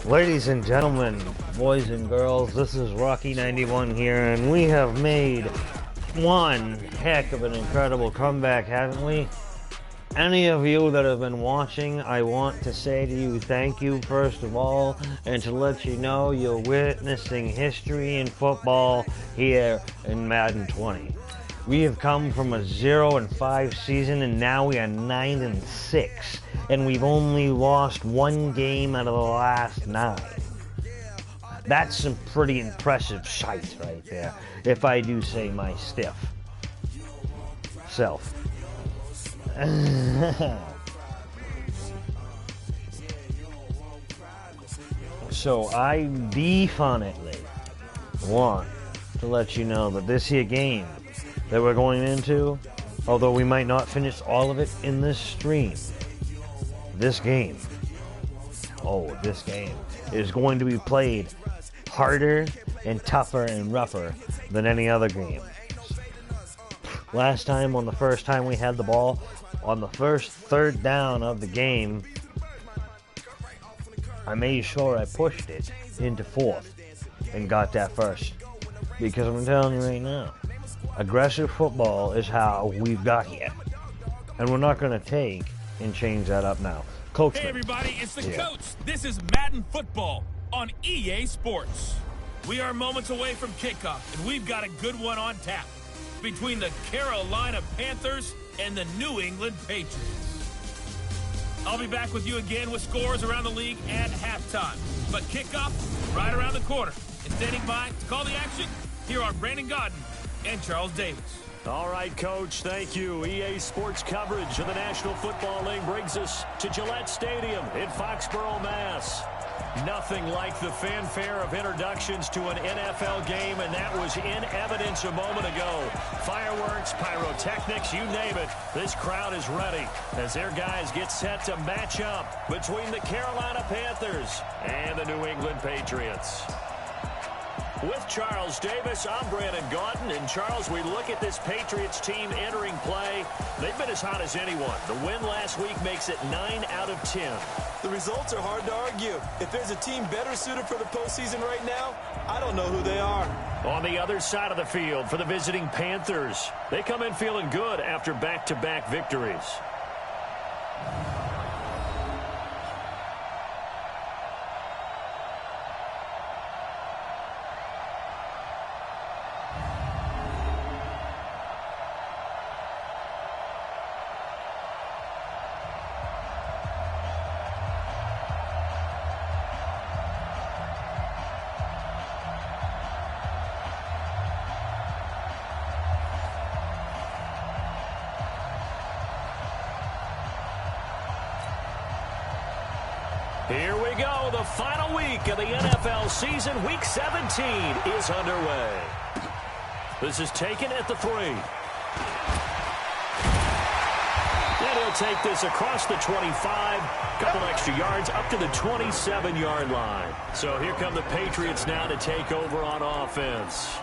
Ladies and gentlemen, boys and girls, this is Rocky91 here, and we have made one heck of an incredible comeback, haven't we? Any of you that have been watching, I want to say to you thank you first of all, and to let you know you're witnessing history in football here in Madden 20. We have come from a 0-5 season, and now we are 9-6, and we've only lost one game out of the last 9. That's some pretty impressive shite right there, if I do say my stiff self. So I definitely want to let you know that this here game that we're going into, although we might not finish all of it in this stream, this game is going to be played harder and tougher and rougher than any other game. Last time, on the first time we had the ball, on the first third down of the game, I made sure I pushed it into fourth and got that first. Because I'm telling you right now, aggressive football is how we've got here. And we're not going to take and change that up now. Coach. Hey everybody, it's the coach. This is Madden Football on EA Sports. We are moments away from kickoff, and we've got a good one on tap between the Carolina Panthers and the New England Patriots. I'll be back with you again with scores around the league at halftime. But kickoff right around the corner. And standing by to call the action, here are Brandon Godden and Charles Davis. All right, Coach, thank you. EA Sports coverage of the National Football League brings us to Gillette Stadium in Foxborough, Mass. Nothing like the fanfare of introductions to an NFL game, and that was in evidence a moment ago. Fireworks, pyrotechnics, you name it. This crowd is ready as their guys get set to match up between the Carolina Panthers and the New England Patriots. With Charles Davis, I'm Brandon Godden. And Charles, we look at this Patriots team entering play. They've been as hot as anyone. The win last week makes it 9 out of 10. The results are hard to argue. If there's a team better suited for the postseason right now, I don't know who they are. On the other side of the field for the visiting Panthers, they come in feeling good after back-to-back victories. Here we go. The final week of the NFL season. Week 17 is underway. This is taken at the 3. And he'll take this across the 25. Couple extra yards up to the 27-yard line. So here come the Patriots now to take over on offense.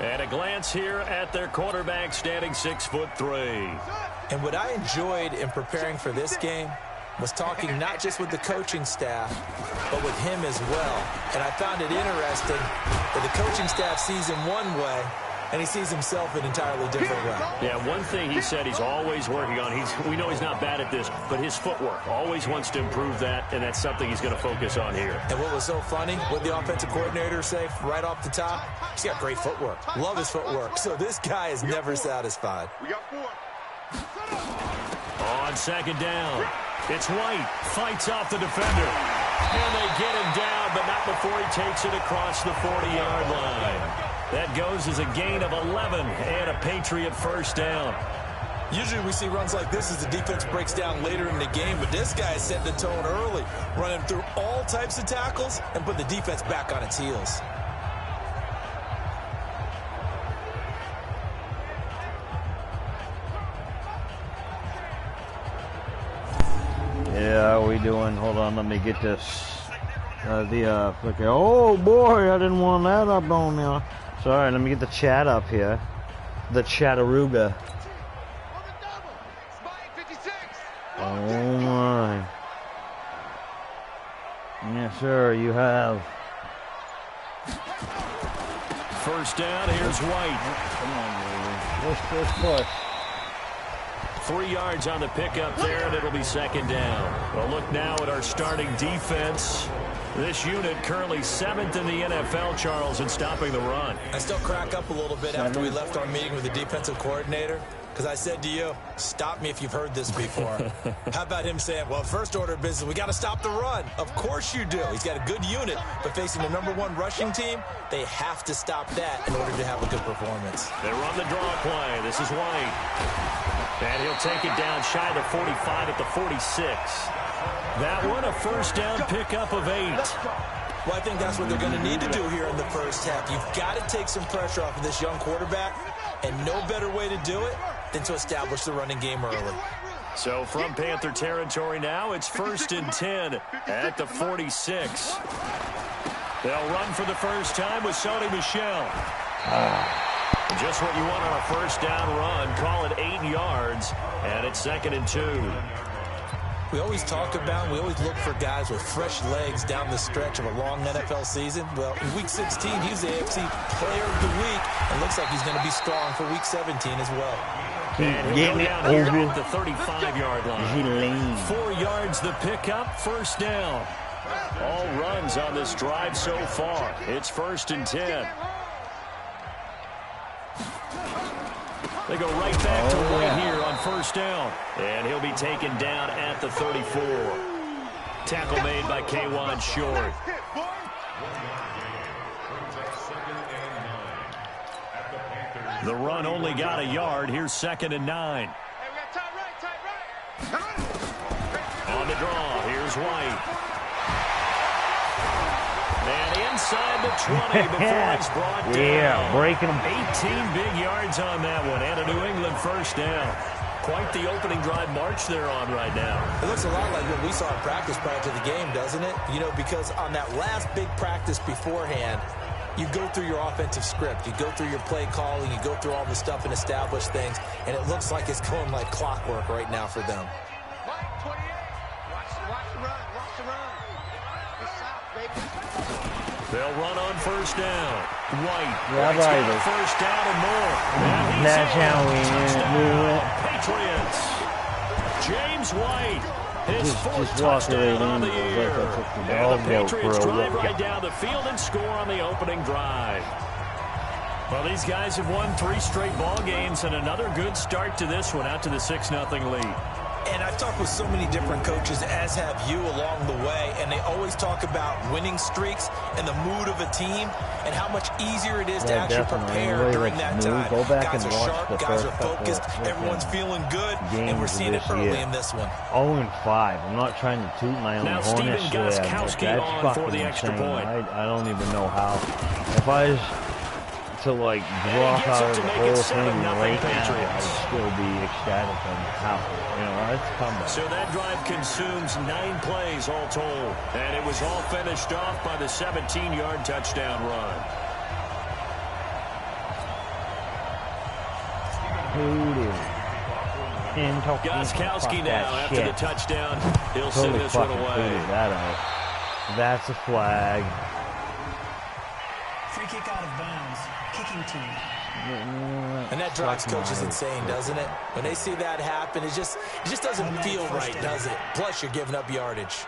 And a glance here at their quarterback standing 6'3". And what I enjoyed in preparing for this game was talking not just with the coaching staff, but with him as well. And I found it interesting that the coaching staff sees him one way, and he sees himself an entirely different way. Yeah, one thing he said he's always working on, we know he's not bad at this, but his footwork, always wants to improve that, and that's something he's going to focus on here. And what was so funny, what the offensive coordinator say right off the top, he's got great footwork. Love his footwork. So this guy is never satisfied. We got 4. On second down, it's White, fights off the defender. And they get him down, but not before he takes it across the 40-yard line. That goes as a gain of 11 and a Patriot first down. Usually we see runs like this as the defense breaks down later in the game, but this guy is setting the tone early, running through all types of tackles and putting the defense back on its heels. Yeah, how we doing? Hold on, let me get this. Flicker. Oh boy, I didn't want that up on there. Sorry, let me get the chat up here. The Chattarooga. Oh my. Yes, sir, you have. First down, here's White. Come on, baby. Push. 3 yards on the pickup there, and it'll be second down. Well, look now at our starting defense. This unit currently 7th in the NFL, Charles, in stopping the run. I still crack up a little bit after we left our meeting with the defensive coordinator, because I said to you, stop me if you've heard this before. How about him saying, well, first order of business, we got to stop the run. Of course you do. He's got a good unit, but facing the #1 rushing team, they have to stop that in order to have a good performance. They run the draw play. This is White. And he'll take it down shy of the 45 at the 46. That one, a first down pickup of 8. Well, I think that's what they're going to need to do here in the first half. You've got to take some pressure off of this young quarterback, and no better way to do it than to establish the running game early. So from Panther territory now, it's 1st and 10 at the 46. They'll run for the first time with Sony Michel. Just what you want on a first down run. Call it 8 yards, and it's 2nd and 2. We always talk about, we always look for guys with fresh legs down the stretch of a long NFL season. Well, in Week 16, he was the AFC Player of the Week, and looks like he's going to be strong for Week 17 as well. And he'll go down here at the 35-yard line. 4 yards the pickup, first down. All runs on this drive so far. It's 1st and 10. They go right back to White here on first down. And he'll be taken down at the 34. Tackle made by K'Wan Short. The run only got a yard. Here's 2nd and 9. On the draw, here's White. And inside the 20 before he's brought down. Yeah, breaking them. 18 big yards on that one, and a New England first down. Quite the opening drive march they're on right now. It looks a lot like what we saw in practice prior to the game, doesn't it? You know, because on that last big practice beforehand, you go through your offensive script. You go through your play calling. You go through all the stuff and establish things, and it looks like it's going like clockwork right now for them. They'll run on first down. White. Yeah, right. First down and more. And that's how we do it. Patriots. James White. His fourth just touchdown on the year. And the Patriots drive right down the field and score on the opening drive. Well, these guys have won 3 straight ball games, and another good start to this one, out to the 6-0 lead. And I've talked with so many different coaches, as have you, along the way, and they always talk about winning streaks and the mood of a team and how much easier it is to actually prepare during that time. Go back guys and are watch sharp, the guys first are focused, everyone's feeling good, and we're seeing it early in this one. 0-5. I'm not trying to toot my own horn. Now Steven Gostkowski on for the extra point. I don't even know how. If I was to like drop out of the whole thing right now, I'd still be ecstatic on how, you know, it's comeback. So that drive consumes 9 plays all told, and it was all finished off by the 17-yard touchdown run. Gostkowski now after the touchdown. He'll send this one away. That out. That's a flag. Free kick out of bounds. Kicking team. And that drives coaches insane, doesn't it? When they see that happen, it just doesn't feel right, does it? Plus, you're giving up yardage.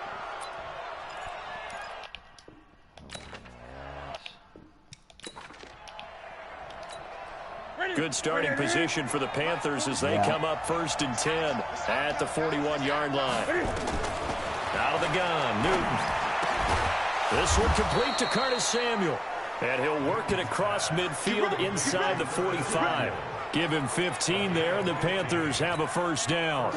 Good starting position for the Panthers as they come up 1st and 10 at the 41-yard line. Out of the gun, Newton. This one complete to Curtis Samuel. And he'll work it across midfield inside the 45. Give him 15 there, and the Panthers have a first down.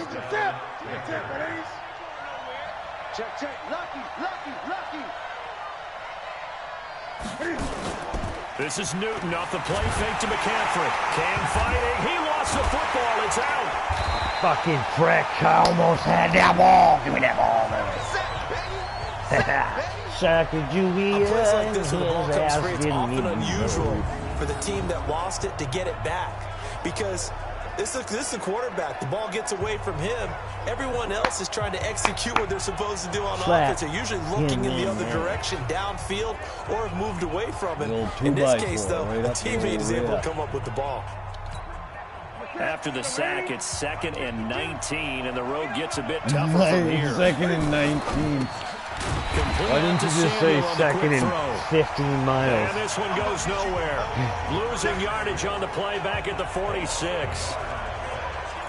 This is Newton off the play fake to McCaffrey. Cam fighting. He lost the football. It's out. Fucking prick. I almost had that ball. Give me that ball, man. Sacagawea. A place like this, when the ball comes free, it's often unusual for the team that lost it to get it back. Because This is a quarterback. The ball gets away from him. Everyone else is trying to execute what they're supposed to do on offense. They're usually looking in the other direction, downfield, or have moved away from it. In this case, though, the teammate is able to come up with the ball. After the sack, it's 2nd and 19, and the road gets a bit tougher from here. 2nd and 19. Why didn't you just say 2nd and 15 miles? And this one goes nowhere. Losing yardage on the play back at the 46.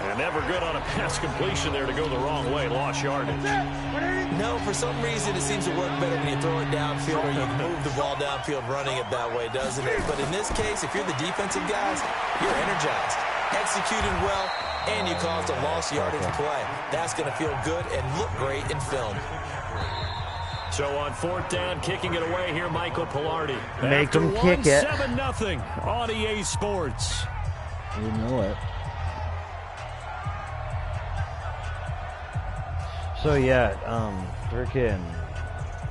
And never good on a pass completion there to go the wrong way. Lost yardage. No, for some reason it seems to work better when you throw it downfield or you move the ball downfield running it that way, doesn't it? But in this case, if you're the defensive guys, you're energized, executing well, and you caused a lost yardage play. That's going to feel good and look great in film. So on 4th down, kicking it away here, Michael Pilardi. Make him kick it. 7-0 on EA Sports. You know it. So yeah, freaking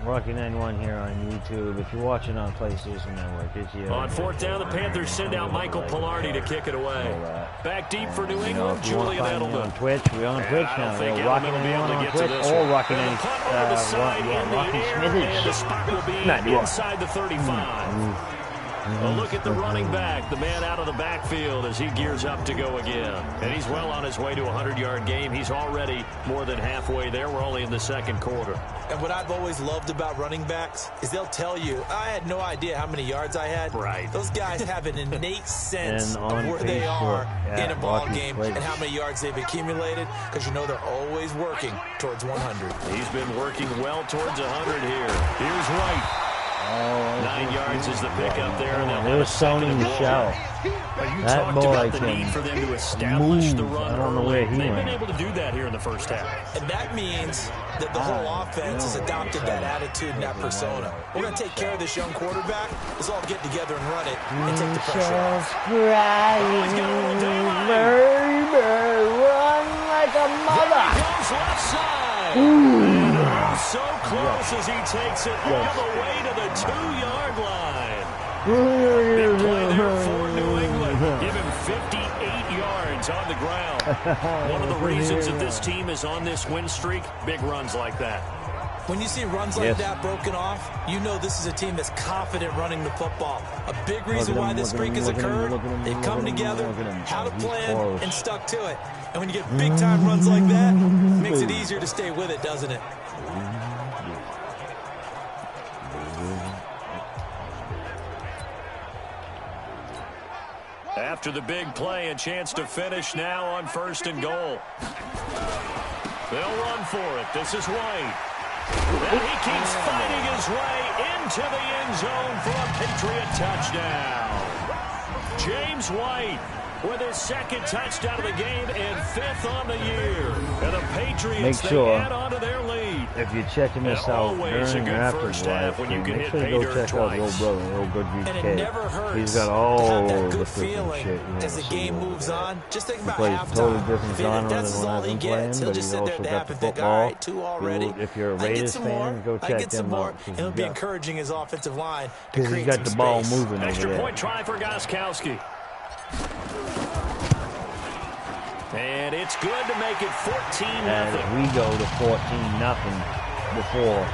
Rocky 91 here on YouTube. If you're watching on PlayStation Network, it's you. On 4th down, the Panthers send out Michael Pilardi to kick it away. Back deep for New England, Julian Edelman. On Twitch, we're on Twitch now. Rocky 91 on Twitch or Rocky 90, Rocky And the Smithage. spot will be inside the 35. A look at the running back, the man out of the backfield as he gears up to go again. And he's well on his way to a 100-yard game. He's already more than halfway there. We're only in the 2nd quarter. And what I've always loved about running backs is they'll tell you, I had no idea how many yards I had. Right. Those guys have an innate sense of where they Facebook, are in a ball game and how many yards they've accumulated, because you know they're always working towards 100. He's been working well towards 100 here. Here's White. 9 yards is the pickup there. And There's Sony Michel. That boy the can need for them to establish the run. I don't know where he They've went. been able to do that here in the first half. And that means that the whole offense has adopted that attitude and that persona. We're going to take care of this young quarterback. Let's all get together and run it and take the pressure off. Crying, baby, run like a mother. Goes left side. So close as he takes it all the way to the 2-yard line. Big play there for New England. Give him 58 yards on the ground. One of the reasons that this team is on this win streak, big runs like that. When you see runs like that broken off, you know this is a team that's confident running the football. A big reason why this streak has occurred, they've come together, had a plan, and stuck to it. And when you get big-time runs like that, it makes it easier to stay with it, doesn't it? After the big play, a chance to finish now on 1st and goal. They'll run for it. This is White. And he keeps fighting his way into the end zone for a Patriot touchdown. James White with his 2nd touchdown of the game and 5th on the year. And the Patriots, they add on to their lead. If you're checking this out during or after the live when you can make hit sure pay you go dirt check out the old twice. brother, old good And it UK. never hurts He's got to all have that the good freaking feeling shit you as the game moves on. Just think about plays a totally halftime. different Feeling genre that's than when all I've he been gets. playing, He'll but just he's sit there also at the got half the and think, football. all right, 2 already. If you're a I get Raiders some fan, more. go I check get some them more. out. And it'll be encouraging his offensive line to Because he's create got some the ball space. moving over Extra there. point try for Gostkowski. And it's good to make it 14-0. And we go to 14-0 before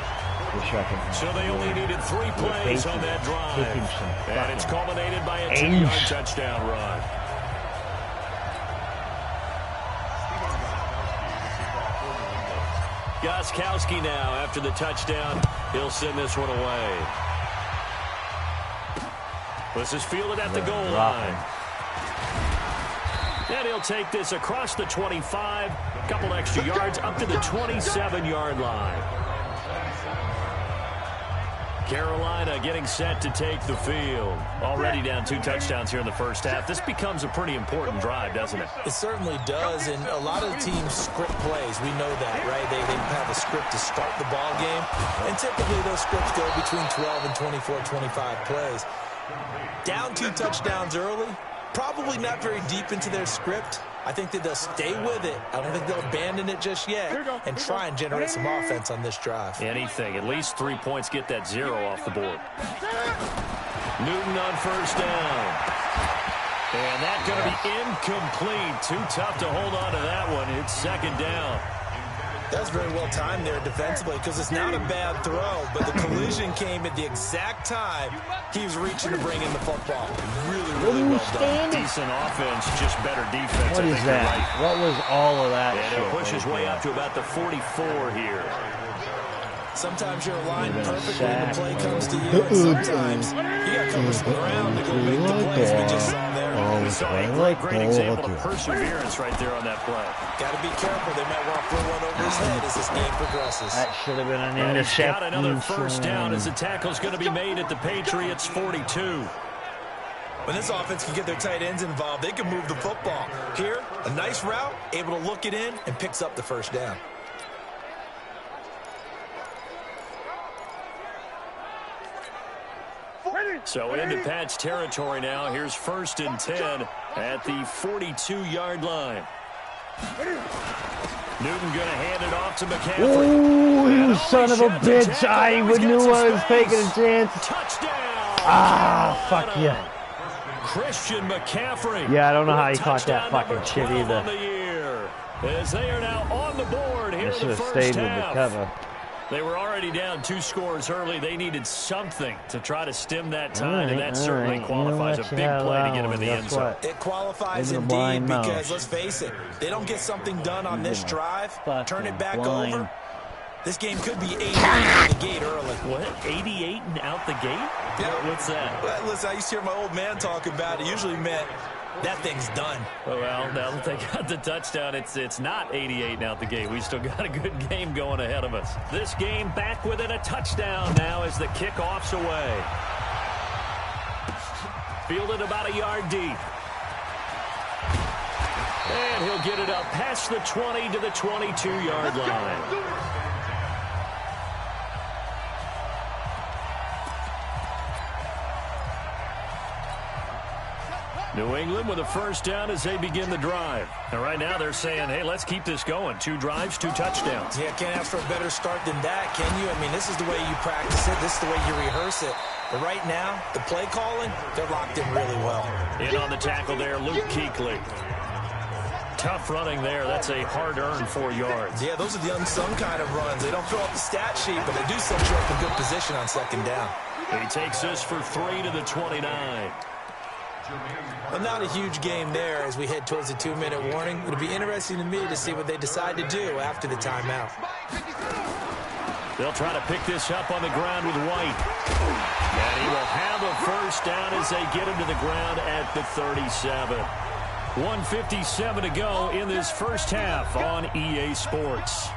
the 2nd half. So they only needed 3 plays on that drive. And it's culminated by a 2-yard touchdown run. Gostkowski now, after the touchdown, he'll send this one away. This is fielded at the goal line. And he'll take this across the 25, a couple extra yards up to the 27-yard line. Carolina getting set to take the field. Already down 2 touchdowns here in the first half. This becomes a pretty important drive, doesn't it? It certainly does, and a lot of the teams script plays. We know that, right? They have a script to start the ball game, and typically those scripts go between 12 and 24, 25 plays. Down 2 touchdowns early, probably not very deep into their script. I think that they'll stay with it. I don't think they'll abandon it just yet and try and generate some offense on this drive. Anything. At least 3 points, get that 0 off the board. Newton on 1st down. And that's going to be incomplete. Too tough to hold on to that one. It's second down. That's very well timed there defensively because it's not a bad throw, but the collision came at the exact time he was reaching to bring in the football. Really well done. Decent offense, just better defense. What is that? Right. What was all of that? And he'll push his way up to about the 44 here. Sometimes you're aligned perfectly when the play comes to you, and sometimes you got to cover some ground to go make the plays we just saw there. We saw a great example of perseverance right there on that play. Got to be careful. They might want to throw one over his head as this game progresses. That should have been an And he's interception. got another first down as the tackle's going to be made at the Patriots' 42. When this offense can get their tight ends involved, they can move the football. Here, a nice route, able to look it in, and picks up the first down. So into Pat's territory now. Here's 1st and 10 at the 42-yard line. Newton going to hand it off to McCaffrey. Ooh, you son of a bitch. I knew I was taking a chance. Touchdown. Ah, fuck you. Christian McCaffrey. Yeah, I don't know how he caught that fucking shit either. As they are now on the board here I in should the have first stayed with the half. cover. They were already down 2 scores early. They needed something to try to stem that tide, and that certainly qualifies a big play to get them in the end zone. It qualifies indeed because, let's face it, they don't get something done on this drive, turn it back over. This game could be 88 out the gate early. What? 88 and out the gate? Yeah. What's that? Well, listen, I used to hear my old man talk about it. Usually meant that thing's done. Well, now that they got the touchdown, it's not 88 and out the gate. We still got a good game going ahead of us. This game back within a touchdown now as the kickoff's away. Fielded about a yard deep. And he'll get it up past the 20 to the 22-yard line. New England with a first down as they begin the drive. And right now they're saying, hey, let's keep this going. 2 drives, 2 touchdowns. Yeah, can't ask for a better start than that, can you? I mean, this is the way you practice it. This is the way you rehearse it. But right now, the play calling, they're locked in really well. In on the tackle there, Luke Kuechly. Tough running there. That's a hard-earned 4 yards. Yeah, those are the unsung kind of runs. They don't fill out the stat sheet, but they do set you up in good position on second down. He takes this for 3 to the 29. Well, not a huge game there as we head towards the 2-minute warning. It'll be interesting to me to see what they decide to do after the timeout. They'll try to pick this up on the ground with White. And he will have a first down as they get him to the ground at the 37. 1:57 to go in this first half on EA Sports.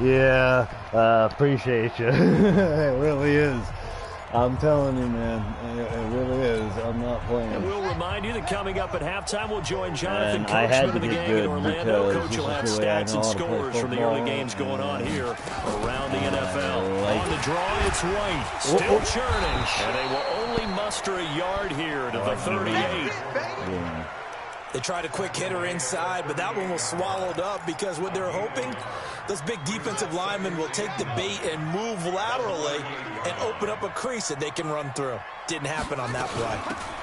Yeah, appreciate you. It really is. I'm telling you, man, it really is. I'm not playing. And we'll remind you that coming up at halftime, we'll join Jonathan And I had Coachman to of the get gang in good Orlando. because Coach will have this is the way I stats know and how to play scores from the early football. games going on here around the NFL. Like On the draw, it's White. Still churning. And they will only muster a yard here to the 38. Yeah. They tried a quick hitter inside, but that one was swallowed up because what they're hoping, those big defensive linemen will take the bait and move laterally and open up a crease that they can run through. Didn't happen on that play.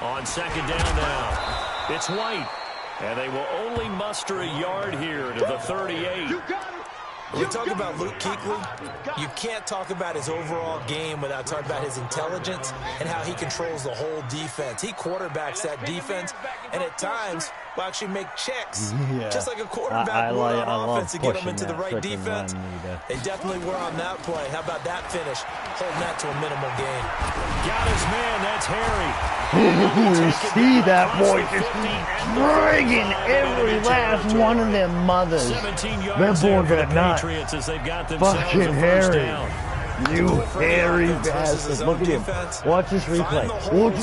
On second down now, it's White. And they will only muster a yard here to the 38. When we talk about Luke Kuechly, you can't talk about his overall game without talking about his intelligence and how he controls the whole defense. He quarterbacks that defense, and at times will actually make checks, just like a quarterback would on offense to get them into the right defense. They definitely were on that play. How about that finish? Holding that to a minimal gain. Got his man, that's Harry. You see that boy just dragging every last one of them mothers. 17 That yards boy there for the got not Patriots as they've got themselves fucking a first Harry. down. You hairy bastard. Look at him. Watch this replay. Watch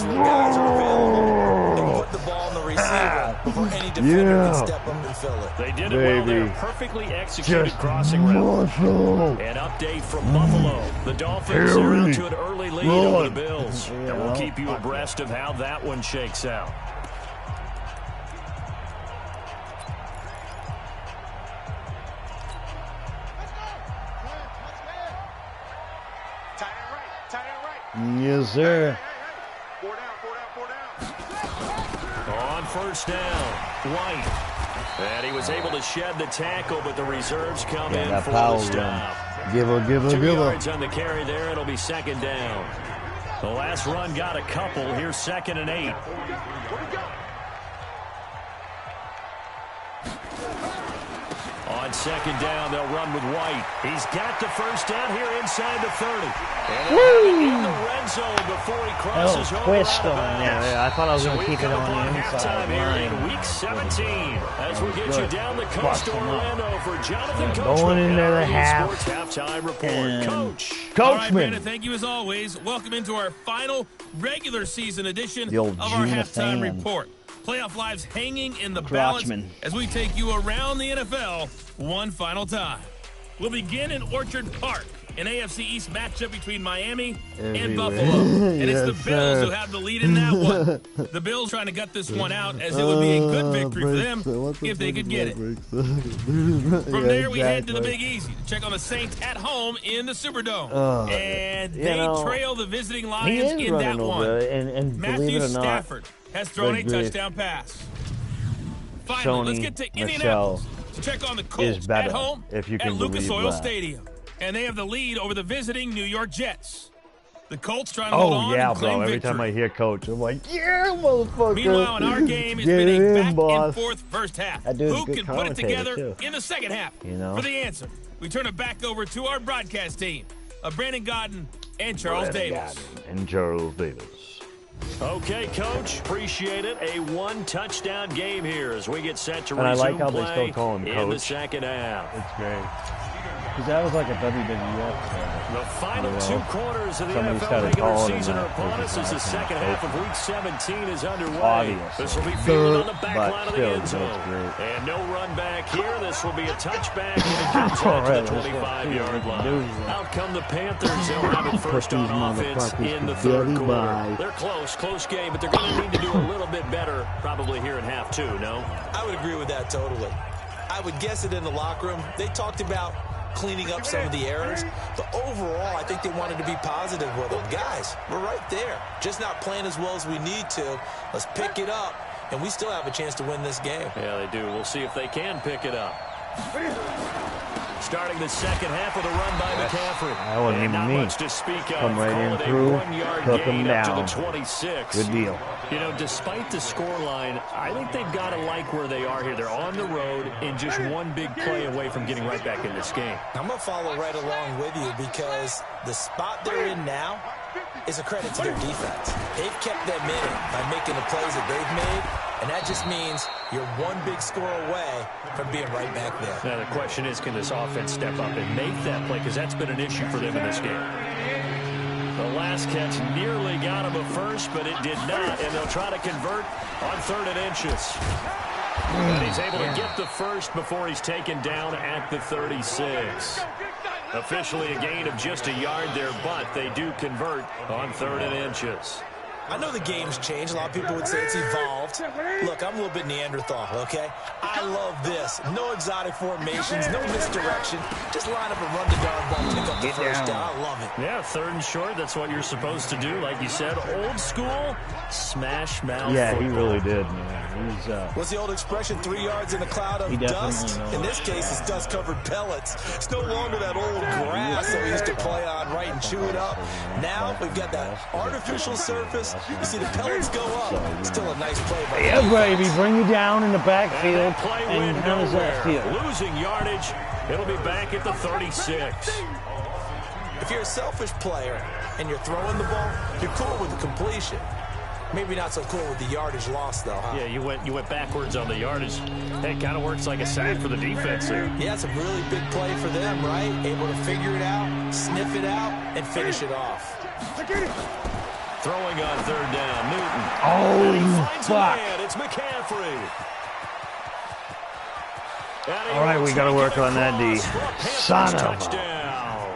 Put the ball in the receiver before any defender can step up and fill it. They did it well there. Perfectly executed Just crossing route. muscle. An update from Buffalo. The Dolphins are out to an early lead over the Bills. And we'll keep you abreast of how that one shakes out. Yes, sir. first down. White. And he was able to shed the tackle, but the reserves come in that for power the stop. Give her, give her, 2 give her. yards on the carry there. It'll be second down. The last run got a couple. Here's 2nd and 8. On second down, they'll run with White. He's got the first down here inside the 30. And in the red zone before he crosses over. Twist out of on bounds. there. I thought I was So going to we've keep it come on upon the inside halftime here line. in Week 17 as we get you down the coast Bust to 'em up. Orlando for Jonathan Yeah, Coachman. going into the and our half. Sports Halftime Report. And Coach. All right, Brandon, Coachman. thank you as always. Welcome into our final regular season edition The old of our Gina halftime fan. report. Playoff lives hanging in the Crotchman. balance as we take you around the NFL one final time. We'll begin in Orchard Park, an AFC East matchup between Miami and Everywhere. Buffalo. And it's the Yes, Bills sir. who have the lead in that one. The Bills trying to gut this one out as it would be a good victory for them if they could get it. From there, we head to the Big Easy to check on the Saints at home in the Superdome. And they trail the visiting He Lions is in that running one. over, and believe Matthew it or not, Stafford has thrown a good grief. touchdown pass. Finally, let's Sony get to Michel Indianapolis to check on the Colts is better, at home if you can at Lucas believe Oil that. Stadium. And they have the lead over the visiting New York Jets. The Colts trying to hold Oh, on yeah, and claim bro. Every victory. time I hear coach, I'm like, yeah, motherfucker. Meanwhile, in our game, it's Get been it a in, back boss. and forth first half. That dude's a Who good can put it commentator, together too. in the second half? You know? For the answer, we turn it back over to our broadcast team of Brandon Godden and Charles Davis. And Charles Davis. Okay, Coach. Appreciate it. A one-touchdown game here as we get set to And I resume like how they play still call him in the Coach. second half. It's great. Because that was like a WWF. The final You know, 2 quarters of the somebody NFL started regular calling him season that are upon because us it's as the not second half of Week 17 is underway. Obviously. This will be fielded on the back But line of the still, end that's zone. great. And no run back here. This will be a touchback, and it comes out to the 25-yard line. Out come the Panthers. They'll have it first Put these on offense motherfuckers in the third together quarter. by- They're close game, but they're going to need to do a little bit better probably here in half 2, no? I would agree with that totally. I would guess it in the locker room. They talked about cleaning up some of the errors, but overall, I think they wanted to be positive with them. Guys, we're right there. Just not playing as well as we need to. Let's pick it up, and we still have a chance to win this game. Yeah, they do. We'll see if they can pick it up. Starting the second half with a run by McCaffrey. That wasn't And even not me. much to speak of. Come right Call in it a through, 1-yard took him gain up to down. the 26. Good deal. You know, despite the scoreline, I think they've got to like where they are here. They're on the road and just one big play away from getting right back in this game. I'm going to follow right along with you because the spot they're in now is a credit to their defense. They've kept them in it by making the plays that they've made, and that just means you're one big score away from being right back there. Now, the question is, can this offense step up and make that play? Because that's been an issue for them in this game. The last catch nearly got him a first, but it did not, and they'll try to convert on 3rd and inches. And he's able to get the first before he's taken down at the 36. Officially a gain of just a yard there, but they do convert on 3rd and inches. I know the game's changed. A lot of people would say it's evolved. Look, I'm a little bit Neanderthal, okay? I love this. No exotic formations, no misdirection. Just line up and run the darn ball, pick up the first down. I love it. Yeah, 3rd and short, that's what you're supposed to do. Like you said, old school, smash mouth Yeah, football. he really did, man. He's, What's the old expression, 3 yards in a cloud of He definitely dust? knows. In this case, it's dust-covered pellets. It's no longer that old grass that we used to play on, right, and chew it up. Now we've got that artificial surface. You see the pellets go up. Still a nice play by yeah, baby, bring you down in the And backfield. that play And went how does that nowhere. feel? Losing yardage. It'll be back at the 36. If you're a selfish player and you're throwing the ball, you're cool with the completion. Maybe not so cool with the yardage loss, though, huh? Yeah, you went backwards on the yardage. Hey, it kind of works like a sack for the defense there. Yeah, it's a really big play for them, right? Able to figure it out, sniff it out, and finish it off. Throwing on 3rd down, Newton. Oh, And he finds a fuck. man. It's McCaffrey. All right, we got to work on that D. Son of a... Touchdown.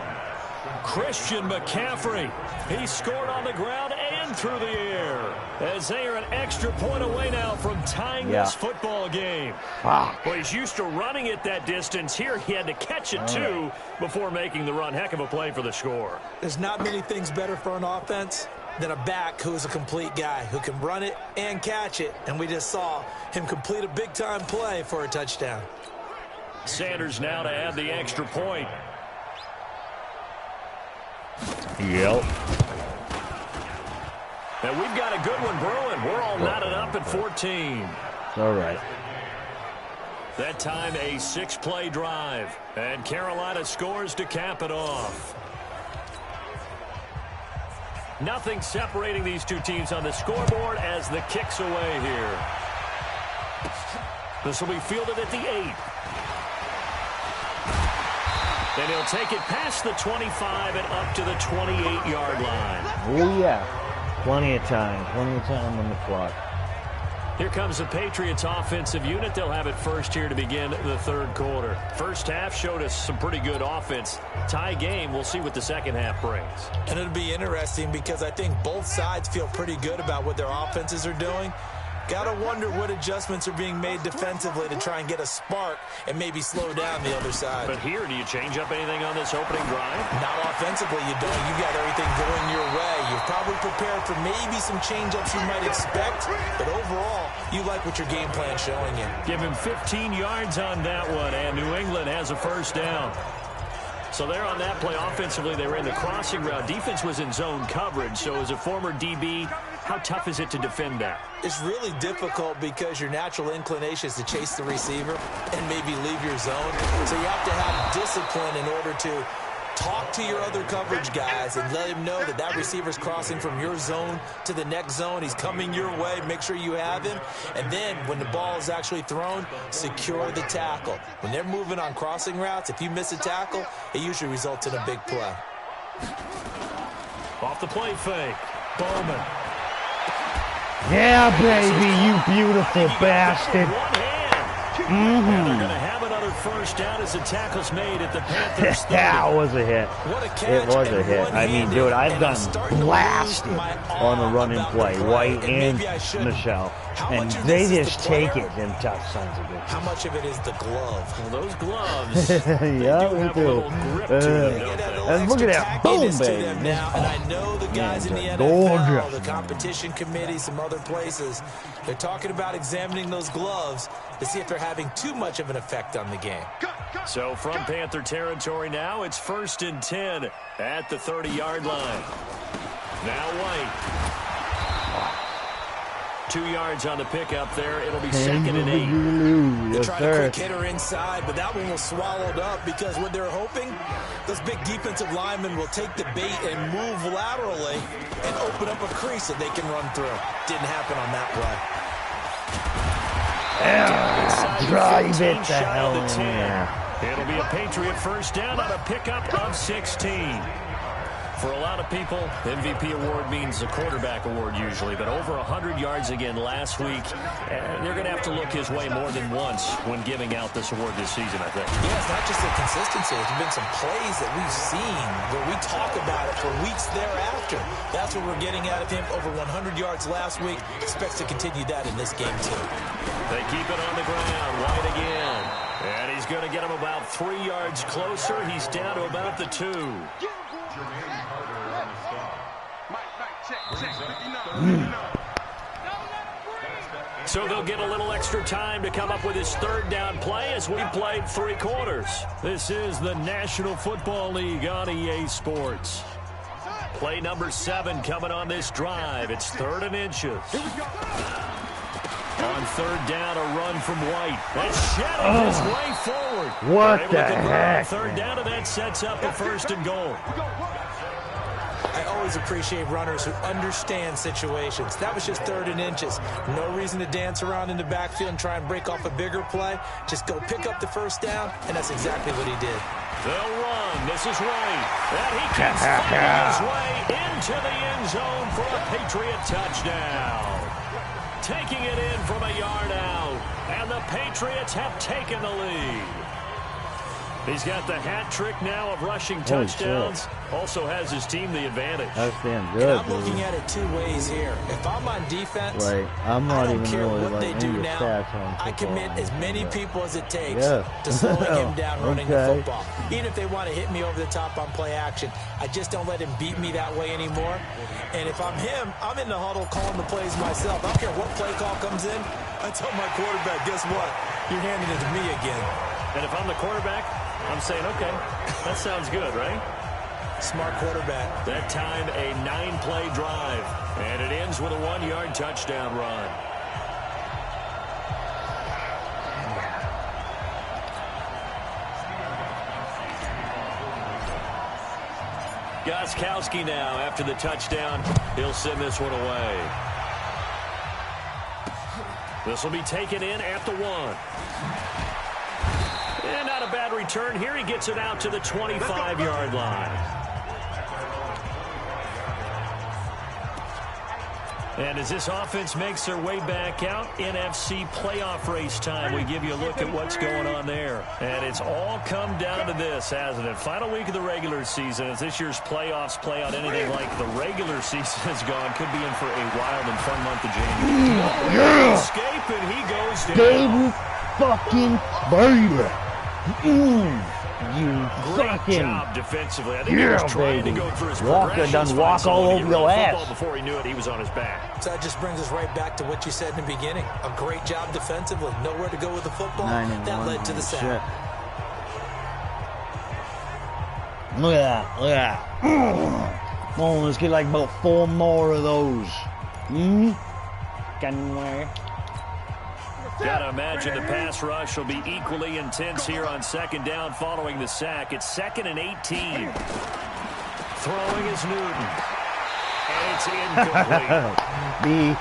Christian McCaffrey. He scored on the ground and through the air. As they are an extra point away now from tying this football game. Fuck. Well, he's used to running it that distance. Here he had to catch it too before making the run. Heck of a play for the score. There's not many things better for an offense than a back who is a complete guy who can run it and catch it. And we just saw him complete a big-time play for a touchdown. Sanders now to add the extra point. Yep. And we've got a good one brewing. We're all knotted up at 14. All right. That time a 6-play drive. And Carolina scores to cap it off. Nothing separating these two teams on the scoreboard as the kick's away here. This will be fielded at the 8. And he'll take it past the 25 and up to the 28-yard line. Oh, yeah. Plenty of time. Plenty of time on the clock. Here comes the Patriots offensive unit. They'll have it first here to begin the third quarter. First half showed us some pretty good offense. Tie game. We'll see what the second half brings. And it'll be interesting because I think both sides feel pretty good about what their offenses are doing. Gotta wonder what adjustments are being made defensively to try and get a spark and maybe slow down the other side. But here, do you change up anything on this opening drive? Not offensively, you don't. You got everything going your way. You've probably prepared for maybe some change-ups you might expect, but overall, you like what your game plan's showing you. Give him 15 yards on that one, and New England has a first down. So there on that play, offensively, they ran the crossing route. Defense was in zone coverage, so as a former DB, how tough is it to defend that? It's really difficult because your natural inclination is to chase the receiver and maybe leave your zone. So you have to have discipline in order to talk to your other coverage guys and let him know that that receiver's crossing from your zone to the next zone. He's coming your way. Make sure you have him. And then when the ball is actually thrown, secure the tackle. When they're moving on crossing routes, if you miss a tackle, it usually results in a big play. Off the play fake. Bowman. Yeah, baby, you beautiful bastard. And they're going to have another first down as the tackle's made at the Panthers 30. That was a hit. What a catch. It was a hit. I mean, dude, I've done blasted on a running play, White and Michelle. And they just take it, them tough sons of bitches. How much of it is the glove? Well, those gloves, yeah, do we have a do. little grip to them, don't they? And look at that. Boom, baby. Now, and I know the guys in the Gorgeous. NFL, the competition committee, some other places, they're talking about examining those gloves to see if they're having too much of an effect on the game. So from Panther territory now, it's 1st and 10 at the 30-yard line. Now White. 2 yards on the pickup there. It'll be 2nd and 8. They try to quick hitter inside, but that one was swallowed up because what they're hoping, those big defensive linemen will take the bait and move laterally and open up a crease that they can run through. Didn't happen on that play. Drive it the hell in there. It'll be a Patriot first down on a pickup of 16. For a lot of people, MVP award means a quarterback award usually, but over 100 yards again last week. They're going to have to look his way more than once when giving out this award this season, I think. Yeah, it's not just the consistency. There's been some plays that we've seen where we talk about it for weeks thereafter. That's what we're getting out of him. Over 100 yards last week. Expects to continue that in this game, too. They keep it on the ground. White again. And he's going to get him about 3 yards closer. He's down to about the 2. So they'll get a little extra time to come up with his 3rd down play as we played 3 quarters. This is the National Football League on EA Sports. Play number 7 coming on this drive. It's 3rd and inches. On 3rd down, a run from White. That's shedding his way forward. What the heck? 3rd down, and that sets up a 1st and goal. I always appreciate runners who understand situations. That was just 3rd and inches. No reason to dance around in the backfield and try and break off a bigger play. Just go pick up the 1st down, and that's exactly what he did. They'll run. This is White. And he keeps finding his way into the end zone for a Patriot touchdown. Taking it in from a yard out. And the Patriots have taken the lead. He's got the hat trick now of rushing touchdowns. Also has his team the advantage. That's damn good, I'm looking at it two ways here. If I'm on defense, like, I'm not I don't even care really what they like do any now. stats on I commit football, as many people as it takes Yeah. to slowing him down running the Okay. football. Even if they want to hit me over the top on play action, I just don't let him beat me that way anymore. And if I'm him, I'm in the huddle calling the plays myself. I don't care what play call comes in. I tell my quarterback, guess what? You're handing it to me again. And if I'm the quarterback, I'm saying, okay, that sounds good, right? Smart quarterback. That time, a 9-play drive. And it ends with a 1-yard touchdown run. Gostkowski now after the touchdown. He'll send this one away. This will be taken in at the 1. And not a bad return here. He gets it out to the 25-yard line. And as this offense makes their way back out, NFC playoff race time, we give you a look at what's going on there. And it's all come down to this, hasn't it? Final week of the regular season. As this year's playoffs play out anything like the regular season has gone, could be in for a wild and fun month of January. Yeah. Escape, and he goes down. David fucking baby. You Great fucking job defensively. I think he was trying to go through his Walker progressions, done walk find all someone to over get your rid of the football ass. before he knew it, he was on his back. So that just brings us right back to what you said in the beginning. A great job defensively. Nowhere to go with the football. That led to the sack. Look at that. Look at that. Come on, let's get like about 4 more of those. Can we? Gotta imagine the pass rush will be equally intense here on second down following the sack. It's 2nd and 18. Throwing is Newton. And it's incomplete.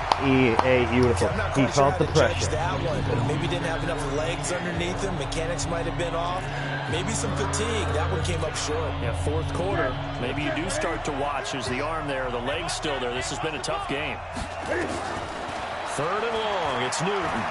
Beautiful. He felt the pressure. That one. Maybe didn't have enough legs underneath him. Mechanics might have been off. Maybe some fatigue. That one came up short. Yeah, 4th quarter. Maybe you do start to watch. Is the arm there, the leg's still there. This has been a tough game. 3rd and long. It's Newton.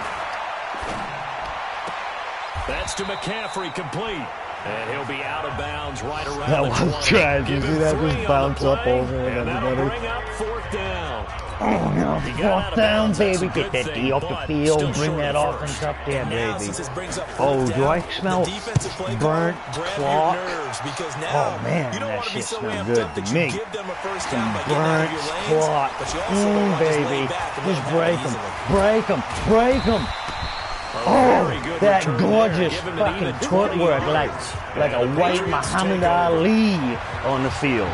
That's to McCaffrey, complete. And he'll be out of bounds right around That the 20. was trash. You see that just bounce up over and that'll everybody? bring up 4th down. Oh no, He got out 4th of down, bounds. That's baby. a Get good that thing, D off the but field. still Bring short that of offense first. up there, Now, baby. since this brings up Oh, fourth do down, I smell the defensive play burnt call, grab clock? your nerves, because now Oh man, you don't that want to be shit so smells amped good up to that me. you give them a first down by getting out Burnt of your lanes, clock. but you also don't want to just lay Baby. back and Just let break them them. easily. Break them. Break them. Oh, that gorgeous fucking footwork, like a white Muhammad Ali on the field.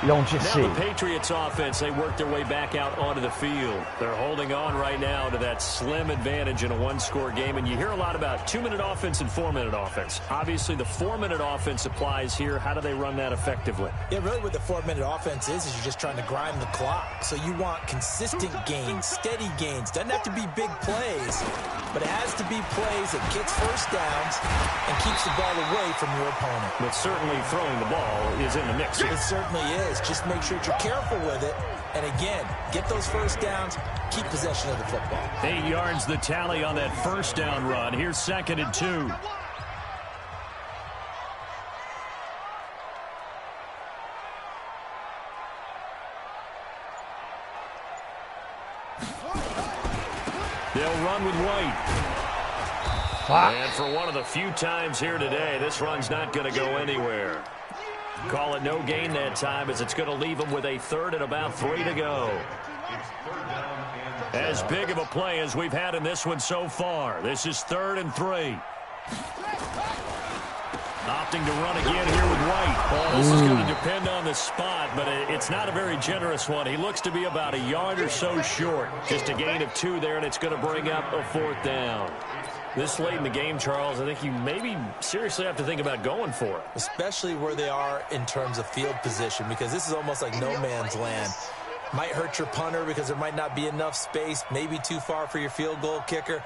Don't you see? Now the Patriots offense, they work their way back out onto the field. They're holding on right now to that slim advantage in a one-score game. And you hear a lot about 2-minute offense and 4-minute offense. Obviously, the 4-minute offense applies here. How do they run that effectively? Yeah, really what the 4-minute offense is you're just trying to grind the clock. So you want consistent gains, steady gains. Doesn't have to be big plays, but it has to be plays that gets first downs and keeps the ball away from your opponent. But certainly throwing the ball is in the mix here. It certainly is. Just make sure that you're careful with it. And again, get those first downs, keep possession of the football. 8 yards the tally on that first down run. Here's 2nd and 2. They'll run with White. And for one of the few times here today, this run's not going to go anywhere. Call it no gain that time, as it's going to leave them with a 3rd and about 3 to go. As big of a play as we've had in this one so far. This is 3rd and 3. Opting to run again here with White. Well, this is going to depend on the spot, but it's not a very generous one. He looks to be about a yard or so short. Just a gain of 2 there, and it's going to bring up a 4th down. This late in the game, Charles, I think you maybe seriously have to think about going for it. Especially where they are in terms of field position, because this is almost like no man's land. Might hurt your punter because there might not be enough space, maybe too far for your field goal kicker.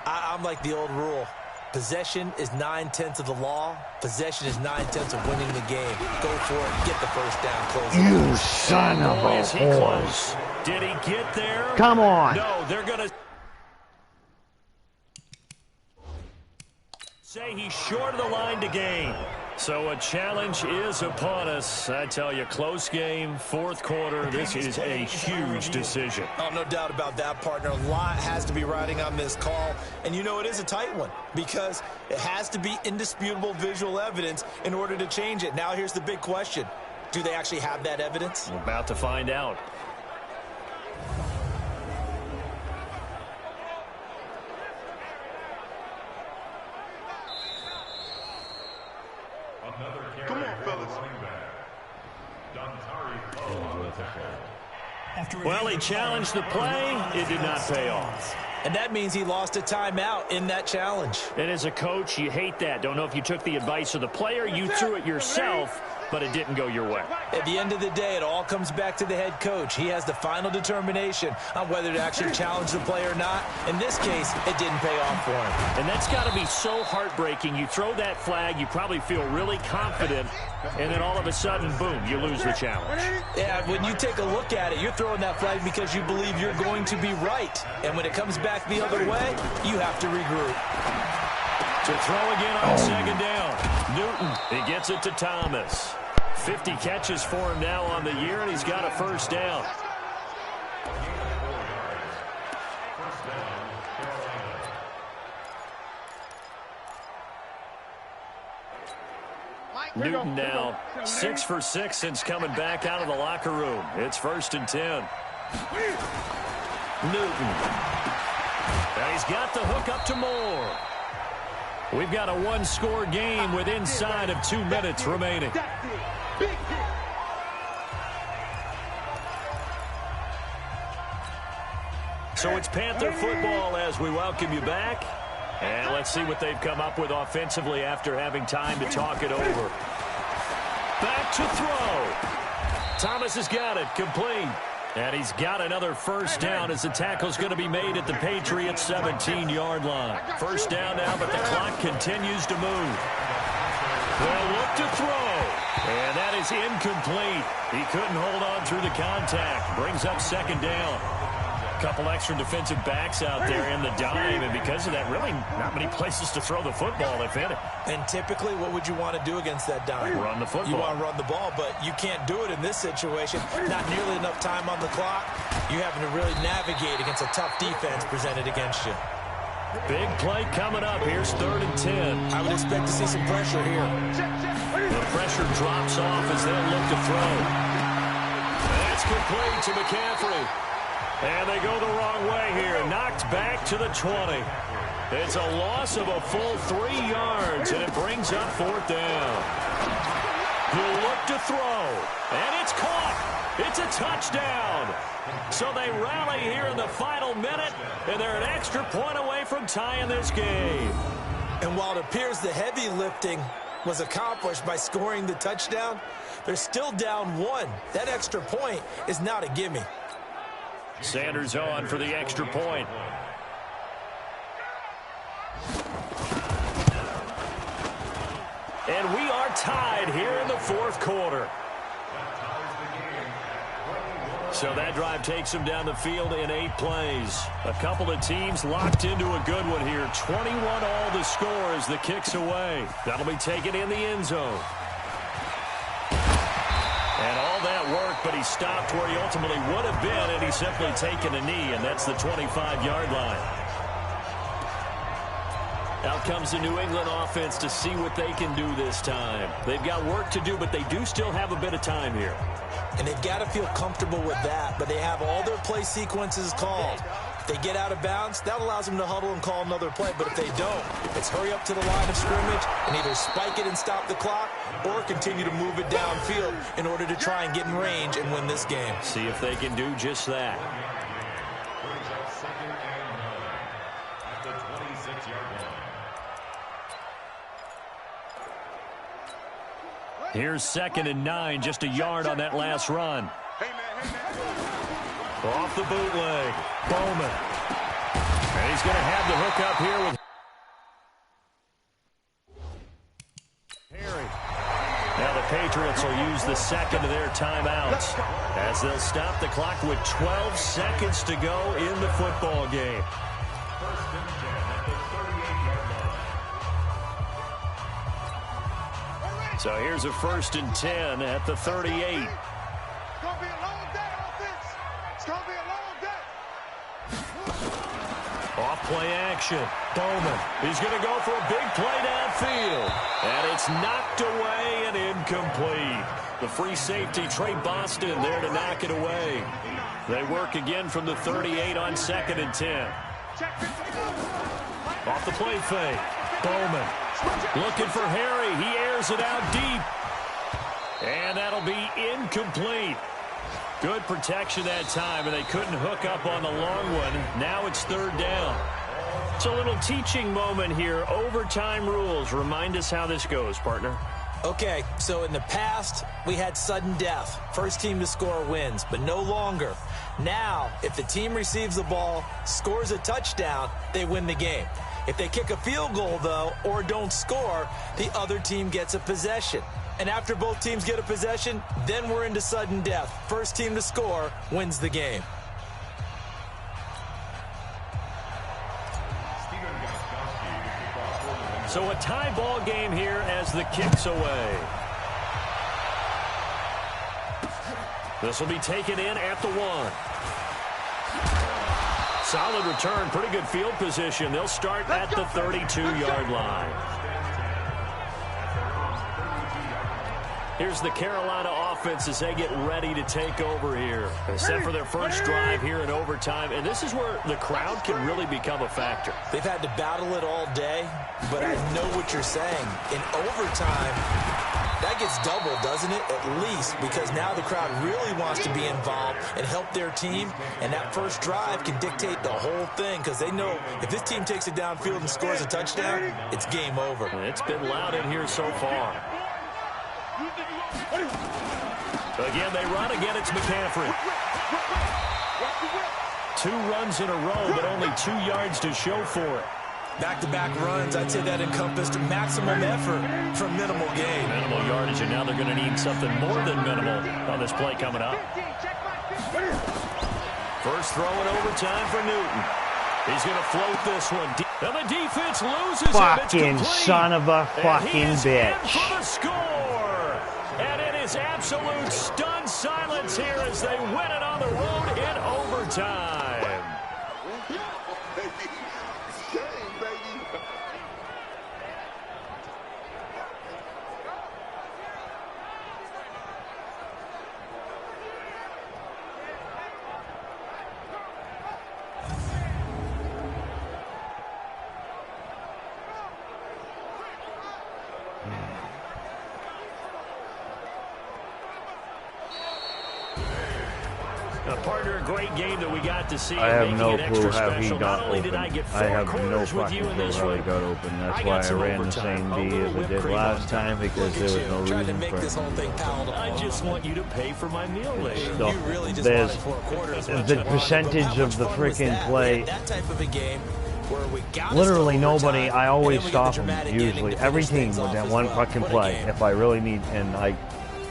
I'm like the old rule. Possession is 9/10 of the law. Possession is 9/10 of winning the game. Go for it. Get the first down. Close it. You son of a horse. Did he get there? Come on. No, they're going to... Say he's short of the line to gain. So a challenge is upon us. I tell you, close game, fourth quarter. This is a huge decision. Oh, no doubt about that, partner. A lot has to be riding on this call. And you know it is a tight one because it has to be indisputable visual evidence in order to change it. Now here's the big question. Do they actually have that evidence? We're about to find out. Come on, fellas. Well, he challenged the play. It did not pay off. And that means he lost a timeout in that challenge. And as a coach, you hate that. Don't know if you took the advice of the player, you threw it yourself, but it didn't go your way. At the end of the day, it all comes back to the head coach. He has the final determination on whether to actually challenge the play or not. In this case, it didn't pay off for him. And that's got to be so heartbreaking. You throw that flag, you probably feel really confident, and then all of a sudden, boom, you lose the challenge. Yeah, when you take a look at it, you're throwing that flag because you believe you're going to be right. And when it comes back the other way, you have to regroup. To throw again on second down. Newton, he gets it to Thomas. 50 catches for him now on the year, and he's got a first down. Newton now 6 for 6 since coming back out of the locker room. It's 1st and 10. Newton. And he's got the hook up to Moore. We've got a one-score game with inside of 2 minutes remaining. So it's Panther football as we welcome you back. And let's see what they've come up with offensively after having time to talk it over. Back to throw. Thomas has got it, complete. And he's got another first down as the tackle's going to be made at the Patriots' 17-yard line. First down now, but the clock continues to move. They'll look to throw. And that is incomplete. He couldn't hold on through the contact. Brings up second down. Couple extra defensive backs out there in the dime, and because of that, really not many places to throw the football, if any. And typically, what would you want to do against that dime? Run the football. You want to run the ball, but you can't do it in this situation. Not nearly enough time on the clock. You're having to really navigate against a tough defense presented against you. Big play coming up. Here's 3rd and 10. I would expect to see some pressure here. The pressure drops off as they'll look to throw. That's complete to McCaffrey. And they go the wrong way here. Knocked back to the 20. It's a loss of a full 3 yards, and it brings up 4th down. He'll look to throw, and it's caught. It's a touchdown. So they rally here in the final minute, and they're an extra point away from tying this game. And while it appears the heavy lifting was accomplished by scoring the touchdown, they're still down 1. That extra point is not a gimme. Sanders on for the extra point. And we are tied here in the 4th quarter. So that drive takes them down the field in 8 plays. A couple of teams locked into a good one here. 21 all the score as the kick's away. That'll be taken in the end zone. And all that work, but he stopped where he ultimately would have been, and he's simply taken a knee, and that's the 25-yard line. Out comes the New England offense to see what they can do this time. They've got work to do, but they do still have a bit of time here. And they've got to feel comfortable with that, but they have all their play sequences called. If they get out of bounds, that allows them to huddle and call another play. But if they don't, it's hurry up to the line of scrimmage and either spike it and stop the clock or continue to move it downfield in order to try and get in range and win this game. See if they can do just that. Here's 2nd and 9, just a yard on that last run. Off the bootleg, Bowman. And he's going to have the hook up here with Harry. Now the Patriots will use the second of their timeouts as they'll stop the clock with 12 seconds to go in the football game. So here's a 1st and 10 at the 38. It's going to be a long day, offense. It's going to be a long day. Off play action. Bowman. He's going to go for a big play downfield. And it's knocked away and incomplete. The free safety, Trey Boston, there to knock it away. They work again from the 38 on 2nd and 10. Off the play fake. Bowman looking for Harry. He airs it out deep. And that'll be incomplete. Good protection that time, and they couldn't hook up on the long one. Now it's 3rd down. It's a little teaching moment here. Overtime rules. Remind us how this goes, partner. Okay, so in the past, we had sudden death. First team to score wins, but no longer. Now, if the team receives the ball, scores a touchdown, they win the game. If they kick a field goal, though, or don't score, the other team gets a possession. And after both teams get a possession, then we're into sudden death. First team to score wins the game. So a tie ball game here as the kick's away. This will be taken in at the 1. Solid return, pretty good field position. They'll start at the 32-yard line. Here's the Carolina offense as they get ready to take over here. Set for their first drive here in overtime, and this is where the crowd can really become a factor. They've had to battle it all day, but I know what you're saying. In overtime, that gets doubled, doesn't it? At least, because now the crowd really wants to be involved and help their team, and that first drive can dictate the whole thing because they know if this team takes it downfield and scores a touchdown, it's game over. It's been loud in here so far. Again, they run. Again, it's McCaffrey. 2 runs in a row, but only 2 yards to show for it. Back-to-back runs, I'd say that encompassed maximum effort for minimal gain. Minimal yardage, and now they're going to need something more than minimal on this play coming up. First throw in overtime for Newton. He's going to float this one. And the defense loses Fucking son of a fucking bitch. For the score. And it is absolute stunned silence here as they win it on the road in overtime. Partner, a great game that we got to see. I have no clue how he got open. I have no fucking clue how he got open. That's why I ran the same D as I did last time, because there was no reason for it. I just want you to pay for my meal later. So, there's the percentage of the freaking play. Literally nobody. I always stop them. Usually, every team with that one fucking play. If I really need, and I.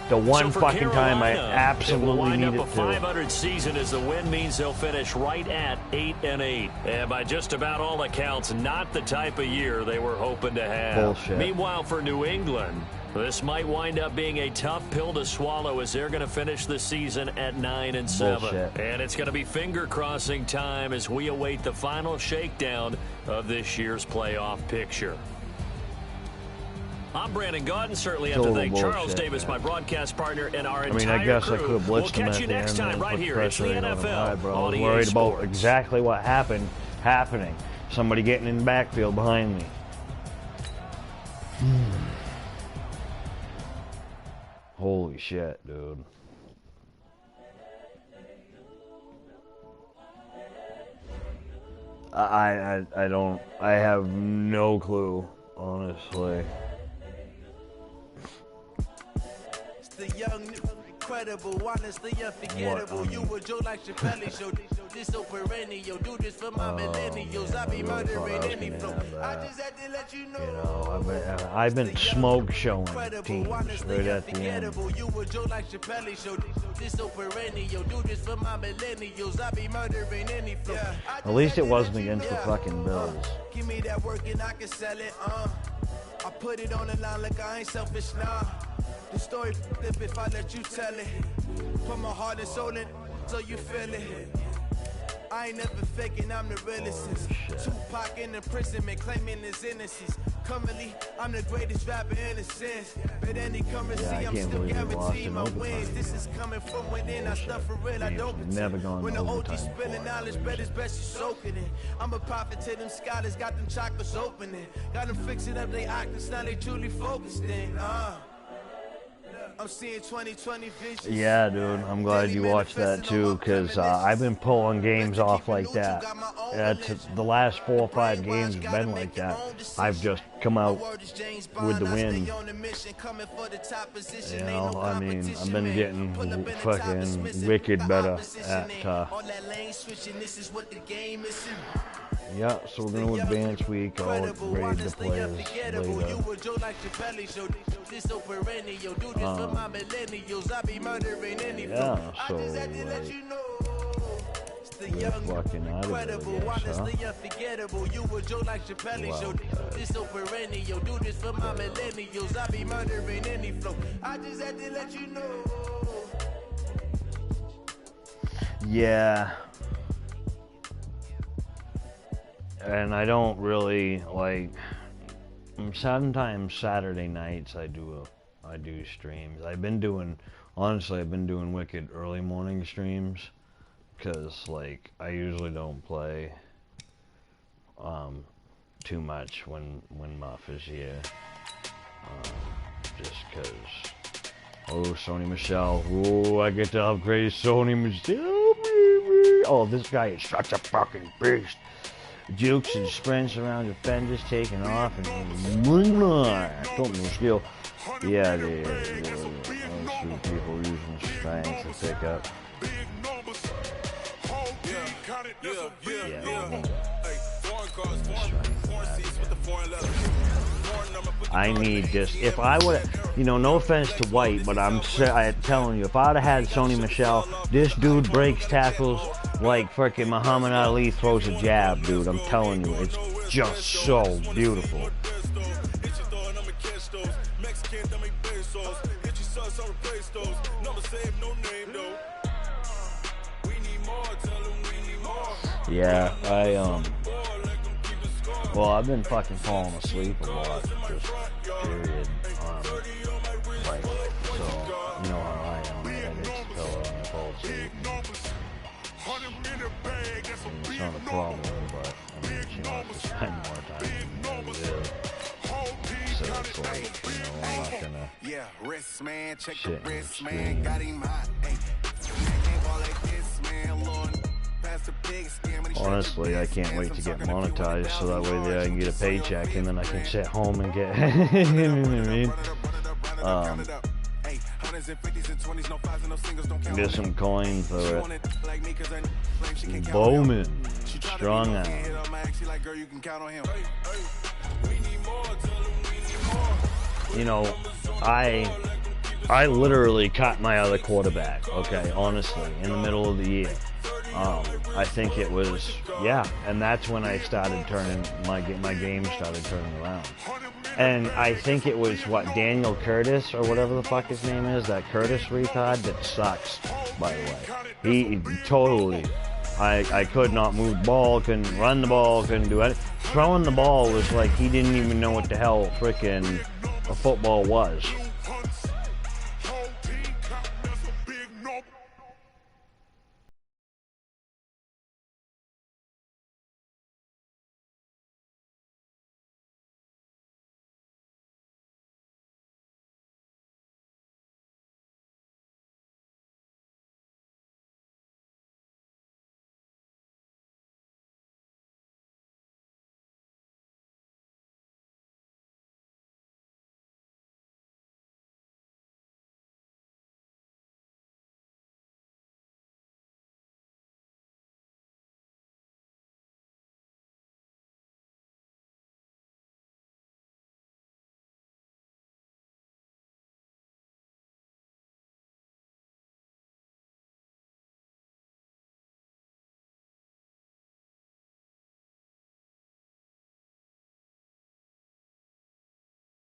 The one fucking time I absolutely needed to. 500 season as the win means they'll finish right at 8-8. And by just about all accounts, not the type of year they were hoping to have. Bullshit. Meanwhile, for New England, this might wind up being a tough pill to swallow as they're going to finish the season at 9-7. Bullshit. And it's going to be finger-crossing time as we await the final shakedown of this year's playoff picture. I'm Brandon Gaudin. Certainly have to thank Charles Davis, my broadcast partner, and our entire crew. I guess I could have blitzed him at the end next time right here. It's the NFL. I was worried about exactly what happening. Somebody getting in the backfield behind me. Holy shit, dude. I have no clue, honestly. The young, incredible, honestly unforgettable. You were Joe like Chappelle show. This so perennial. Do this for my millennials. I be murdering any flow. I just had to let you know. You know, I've been smoke showing teams right at the end. You were Joe like Chappelle show. This so perennial. Do this for my millennials. I be murdering any flow. At least it wasn't against the fucking Bills. Give me that work and I can sell it. I put it on the line like I ain't selfish, nah. The story flip if I let you tell it. Put my heart and soul in so you feel it. I ain't never faking, I'm the realest. Tupac in imprisonment, claiming his innocence. Currently, I'm the greatest rapper in a sense. But any currency, I'm still guaranteed my wins. This is coming from within, I stuff for real, I don't pretend. When the OG spilling knowledge, bet it's best you soak it in. I'm a prophet to them scholars, got them chakras opening. Got them fixing up they octaves, now they truly focused in. I'm seeing 2020 vision. Yeah, dude, I'm glad you watched that too, because I've been pulling games off like that. The last 4 or 5 games have been like that. I've just come out with the win. You know, I mean, I've been getting fucking wicked better at yeah, so we're going to advance week. I'll grade the players later. Yeah, so we're fucking out of it, yeah. And I don't really like. Sometimes Saturday nights I do streams. Honestly, I've been doing wicked early morning streams, cause like I usually don't play too much when Muff is here, just cause. Oh, Sony Michelle. Oh, I get to upgrade Sony Michelle, baby. Oh, this guy is such a fucking beast. Jukes and sprints around defenders, taking off and something skill. Yeah, those people using strength to pick up. I need this. If I would, no offense to White, but I'm telling you, if I'd have had Sony Michelle, this dude breaks tackles like freaking Muhammad Ali throws a jab, dude. I'm telling you, it's just so beautiful. Yeah, well, I've been fucking falling asleep a lot, just period. Like, so, you know how I am. I get the pillow and I fall asleep. It's not a problem, but I mean, she wants to spend more time than it is. So it's like, I'm not gonna sit and scream. Honestly, I can't wait to get monetized so that way I can get a paycheck and then I can sit home and get, you know what I mean? Get some coin for it. Bowman, strong out. I literally cut my other quarterback, okay, honestly, in the middle of the year. I think it was, and that's when I started turning, my game started turning around. And I think it was, Daniel Curtis, or whatever the fuck his name is, that Curtis retard that sucks, by the way. He totally, I could not move the ball, couldn't run the ball, couldn't do anything. Throwing the ball was like he didn't even know what the hell frickin' a football was.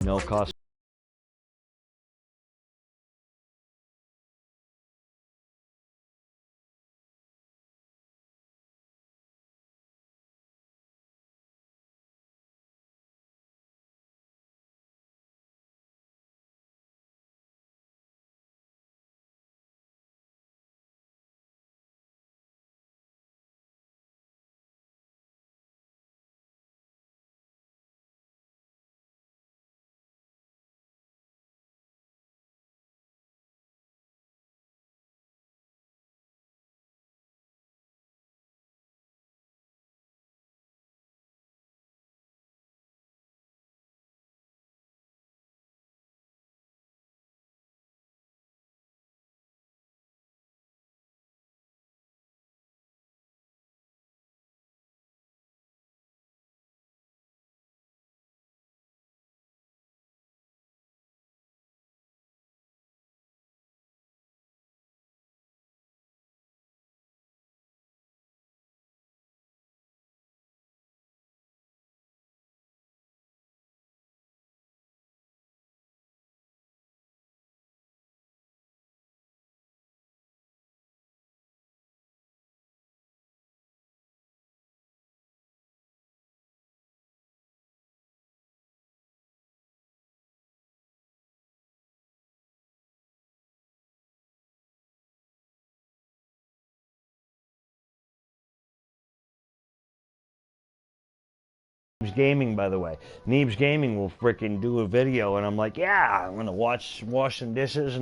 No cost. Gaming, by the way. Neebs Gaming will freaking do a video, and I'm like, yeah, I'm gonna wash some dishes.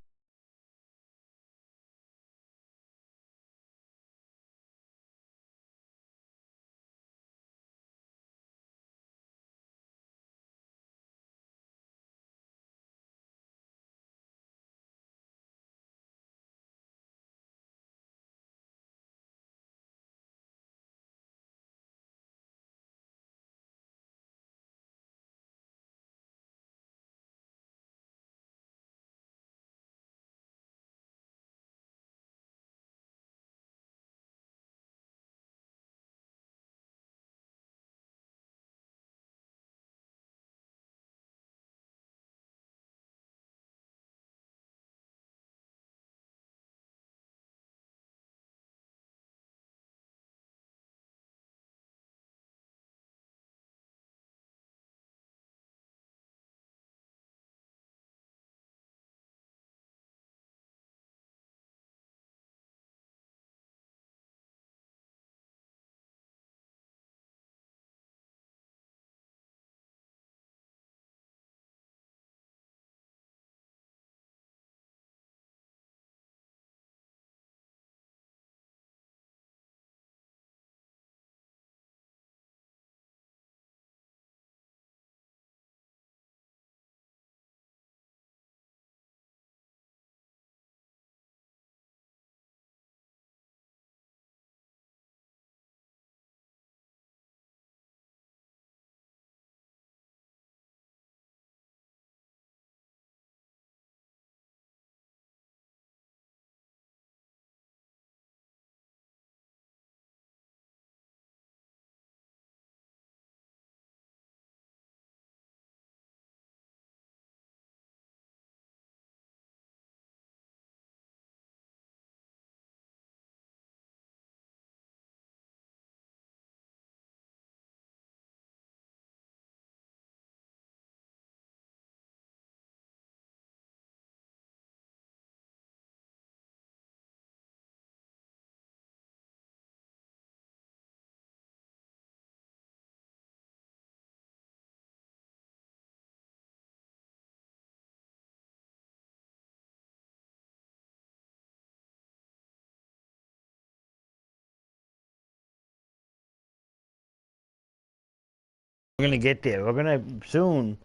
We're gonna get there. We're gonna soon.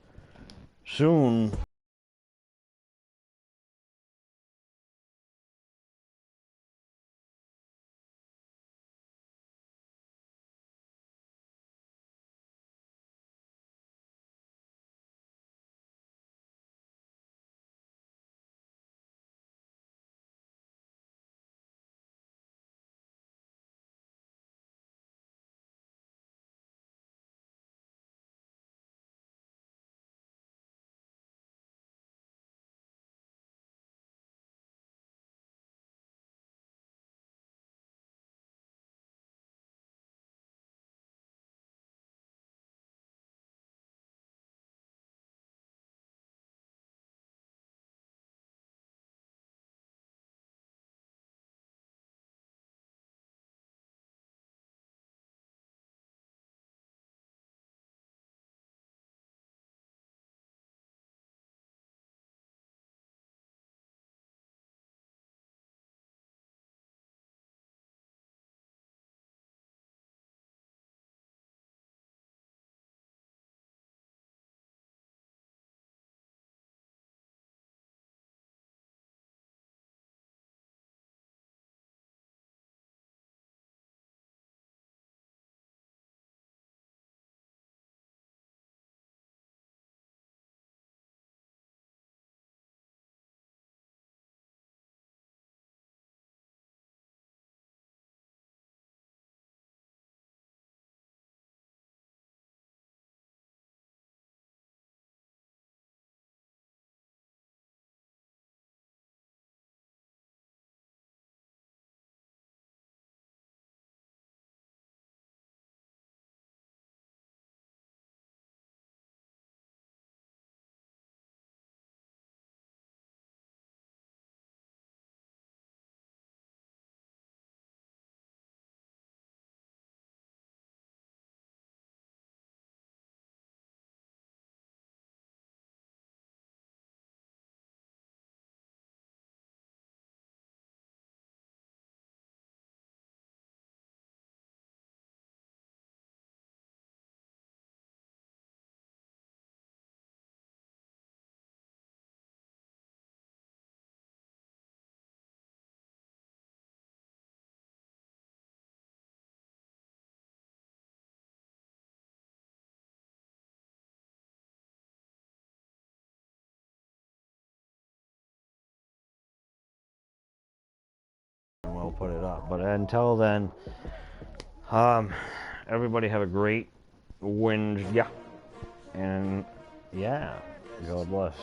put it up. But until then, everybody have a great Wednesday. And yeah, God bless.